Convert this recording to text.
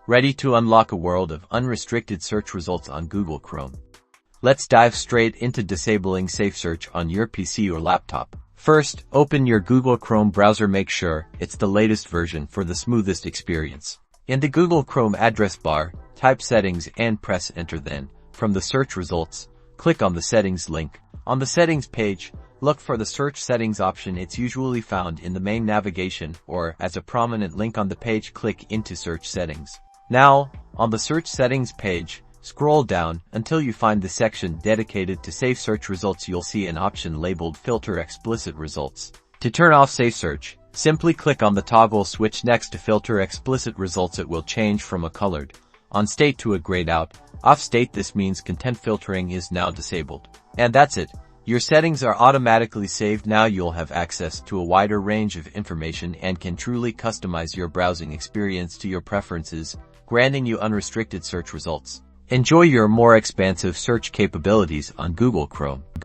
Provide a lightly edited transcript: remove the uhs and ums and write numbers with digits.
Ready to unlock a world of unrestricted search results on Google Chrome? Let's dive straight into disabling SafeSearch on your PC or laptop. First, open your Google Chrome browser. Make sure it's the latest version for the smoothest experience. In the Google Chrome address bar, type settings and press enter. Then, from the search results, click on the settings link. On the settings page, look for the search settings option. It's usually found in the main navigation or as a prominent link on the page. Click into search settings. Now, on the search settings page, scroll down until you find the section dedicated to SafeSearch results. You'll see an option labeled Filter Explicit Results. To turn off SafeSearch, simply click on the toggle switch next to Filter Explicit Results. It will change from a colored on state to a grayed out off state. This means content filtering is now disabled. And that's it. Your settings are automatically saved. Now you'll have access to a wider range of information and can truly customize your browsing experience to your preferences, granting you unrestricted search results. Enjoy your more expansive search capabilities on Google Chrome.